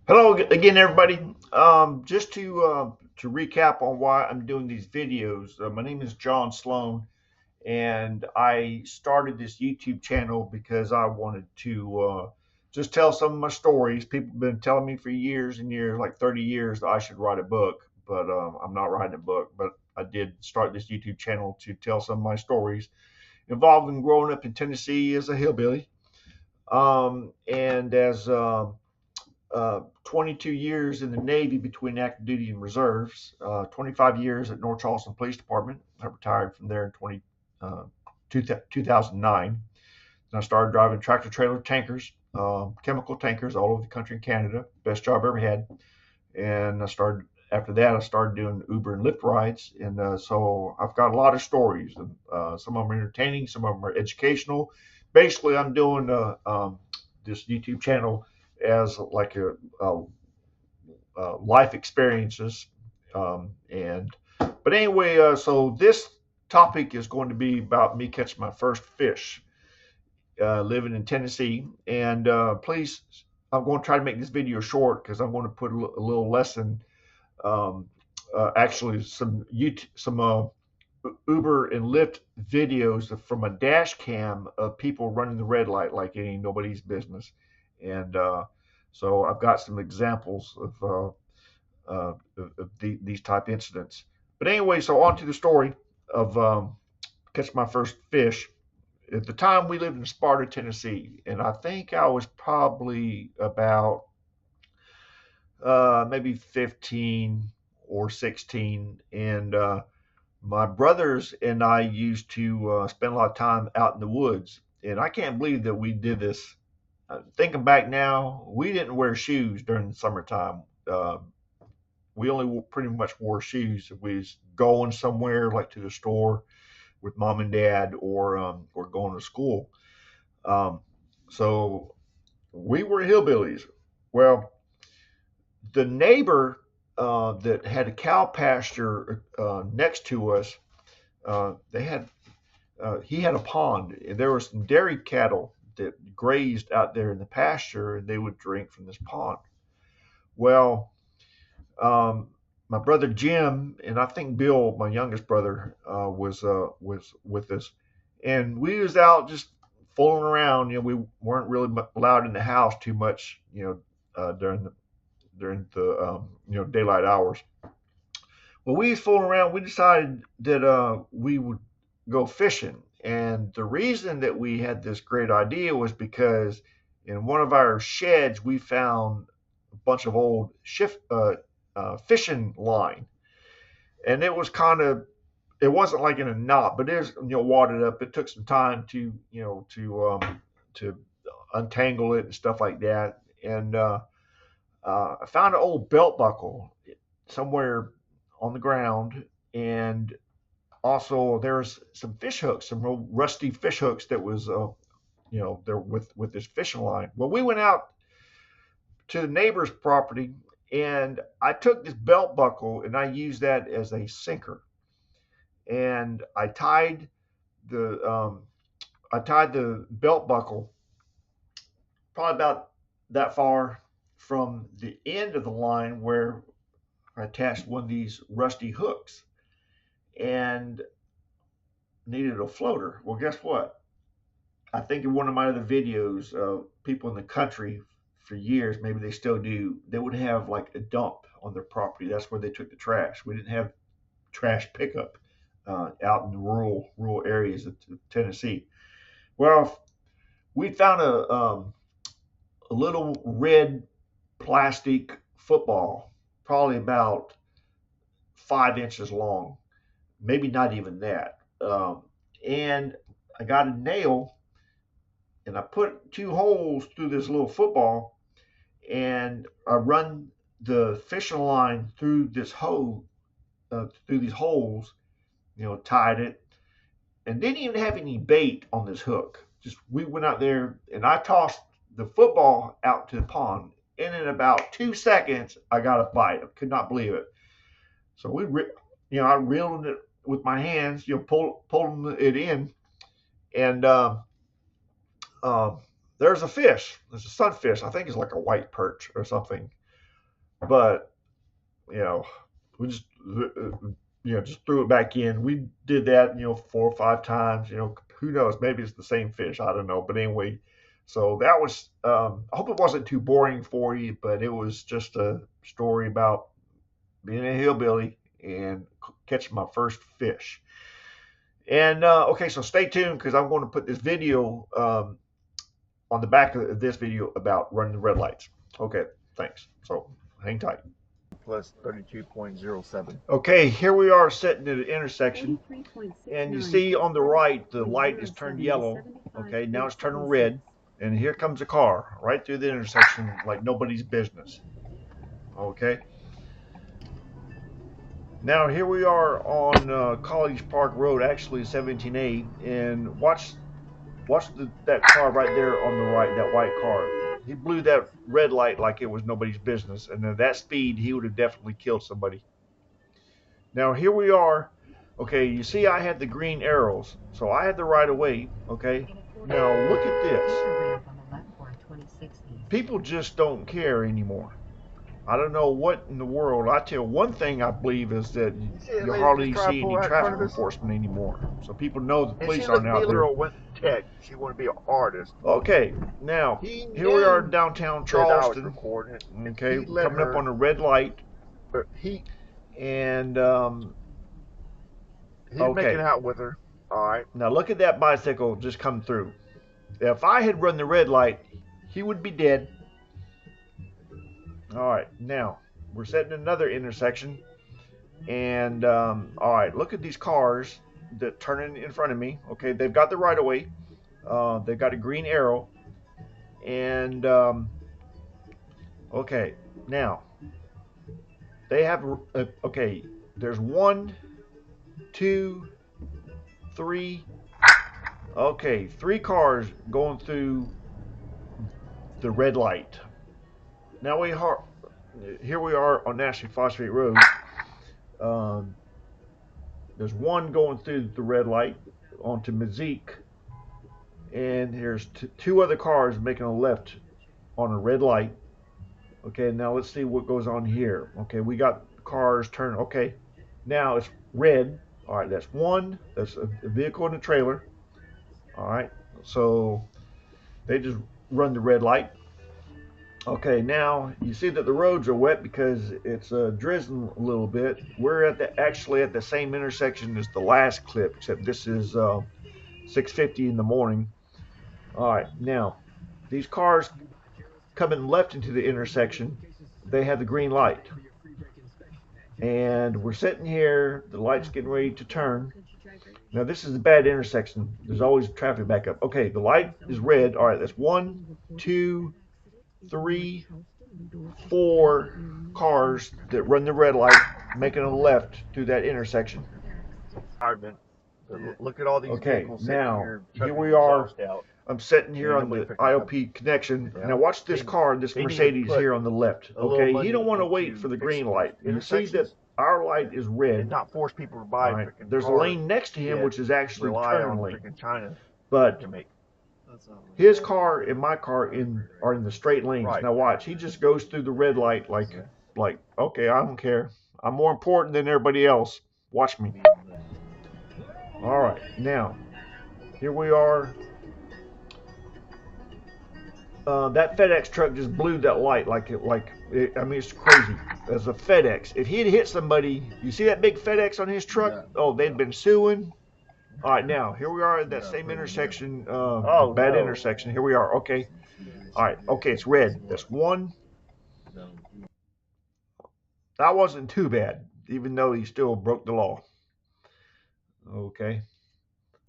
Hello again, everybody. Just to recap on why I'm doing these videos. My name is John Sloan, and I started this YouTube channel because I wanted to just tell some of my stories. People have been telling me for years and years, like 30 years, that I should write a book, but I'm not writing a book. But I did start this YouTube channel to tell some of my stories involving growing up in Tennessee as a hillbilly, and as 22 years in the Navy between active duty and reserves, 25 years at North Charleston Police Department. I retired from there in 2009. And I started driving tractor trailer tankers, chemical tankers all over the country in Canada. Best job I ever had. And after that, I started doing Uber and Lyft rides. And so I've got a lot of stories. And some of them are entertaining, some of them are educational. Basically, I'm doing this YouTube channel as like life experiences. And but anyway, so this topic is going to be about me catching my first fish, living in Tennessee. And please, I'm going to try to make this video short because I'm going to put a little lesson. Um, Actually, some Uber and Lyft videos from a dash cam of people running the red light like it ain't nobody's business. And so I've got some examples of these type incidents. But anyway, so on to the story of catch my first fish. At the time, we lived in Sparta, Tennessee, and I think I was probably about maybe 15 or 16. And my brothers and I used to spend a lot of time out in the woods. And I can't believe that we did this. Thinking back now, we didn't wear shoes during the summertime. We only pretty much wore shoes if we was going somewhere, like to the store with mom and dad, or going to school. Um, so we were hillbillies. Well, the neighbor that had a cow pasture next to us, they had he had a pond, and there were some dairy cattle that grazed out there in the pasture, and they would drink from this pond. Well, um, my brother Jim and I think Bill, my youngest brother, was with us, and we was out just fooling around. We weren't really allowed in the house too much, during the daylight hours. Well, we was fooling around. We decided that we would go fishing, and the reason that we had this great idea was because in one of our sheds we found a bunch of old fishing line, and it was kind of, it wasn't like in a knot, but it was wadded up. It took some time to untangle it and stuff like that. And I found an old belt buckle somewhere on the ground, and also there's some fish hooks, some real rusty fish hooks that was there with this fishing line. Well, we went out to the neighbor's property, and I took this belt buckle and I used that as a sinker, and the I tied the belt buckle probably about that far from the end of the line where I attached one of these rusty hooks, and needed a floater. Well, guess what? I think in one of my other videos, people in the country for years, maybe they still do, they would have like a dump on their property. That's where they took the trash. We didn't have trash pickup out in the rural areas of Tennessee. Well, we found a little red plastic football, probably about 5 inches long, maybe not even that. And I got a nail, and I put two holes through this little football, and I run the fishing line through this hole, through these holes, tied it, and didn't even have any bait on this hook. Just we went out there, and I tossed the football out to the pond, and in about 2 seconds, I got a bite. I could not believe it. So I reeled it with my hands, pulling it in, and uh, there's a fish. There's a sunfish. I think it's like a white perch or something. but we just just threw it back in. We did that 4 or 5 times. Who knows? Maybe it's the same fish. I don't know. But anyway, so that was. I hope it wasn't too boring for you, but it was just a story about being a hillbilly and catching my first fish. And okay, so stay tuned because I'm going to put this video on the back of this video about running the red lights. Okay, thanks. So hang tight. Plus 32.07. Okay, here we are sitting at an intersection, and you see on the right the light is turned yellow. Okay, now it's turning red, and here comes a car right through the intersection like nobody's business. Okay. Now here we are on College Park Road, actually 17A, and watch that car right there on the right, that white car. He blew that red light like it was nobody's business, and at that speed, he would have definitely killed somebody. Now here we are. Okay, you see I had the green arrows, so I had the right of way. Okay, now look at this. People just don't care anymore. I don't know what in the world. I tell one thing I believe is that you hardly see any traffic enforcement anymore. So people know the police aren't out there. Went to tech. She wanted to be an artist. Okay, now here we are downtown Charleston. Okay, coming up on a red light. And he's making out with her. All right. Now look at that bicycle just come through. If I had run the red light, he would be dead. All right, now we're setting another intersection, and all right, look at these cars that turn in front of me. Okay, they've got the right of way. They've got a green arrow, and okay, now they have okay. There's 1, 2, 3. Okay, 3 cars going through the red light. Now here we are on National Phosphate Road. There's one going through the red light onto Mazik, and there's 2 other cars making a left on a red light. Okay, now let's see what goes on here. Okay, we got cars turn. Okay, now it's red. All right, that's one. That's a vehicle and a trailer. All right, so they just run the red light. Okay, now you see that the roads are wet because it's drizzling a little bit. We're actually at the same intersection as the last clip, except this is 6:50 in the morning. All right, now these cars coming left into the intersection, they have the green light, and we're sitting here. The light's getting ready to turn. Now this is a bad intersection. There's always traffic backup. Okay, the light is red. All right, that's 1, 2, 3, 4 cars that run the red light making a left through that intersection. Look at all these. Okay, now here we are. I'm sitting here on the IOP connection. Now watch this car, this Mercedes here on the left. Okay, you don't want to wait for the green light. You see that our light is red. Not force people to buy. Right. There's a lane next to him, which is actually turn lane. But his car and my car are in the straight lanes. Right. Now watch, he just goes through the red light like okay, I don't care. I'm more important than everybody else. Watch me. All right, now here we are. That FedEx truck just blew that light I mean, it's crazy. As a FedEx, if he had hit somebody, you see that big FedEx on his truck? Yeah. Oh, they'd been suing. All right, now here we are at that same intersection, bad intersection. Here we are. Okay. All right. Okay, it's red. That's 1. That wasn't too bad, even though he still broke the law. Okay.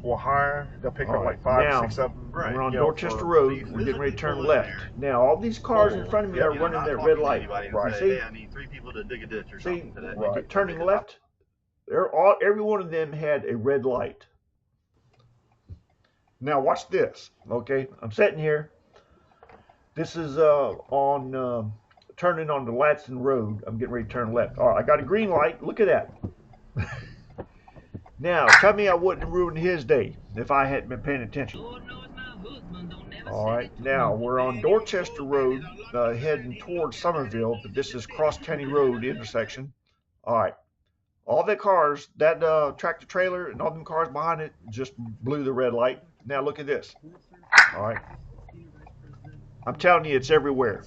Well, higher. They'll pick up like 5 or 6 of them. We're on Dorchester Road. We're getting ready to turn left. Now, all these cars in front of me are running that red light. Right. See? I need 3 people to dig a ditch or something. Right. Turning left. Every one of them had a red light. Now watch this. Okay, I'm sitting here. This is on turning on the Latson Road. I'm getting ready to turn left. All right, I got a green light. Look at that. Now tell me I wouldn't ruin his day if I hadn't been paying attention. All right, now we're on Dorchester Road, heading towards Somerville, but this is Cross County Road intersection. All right, all the cars, that tractor trailer and all them cars behind it just blew the red light. Now look at this. All right, I'm telling you, it's everywhere.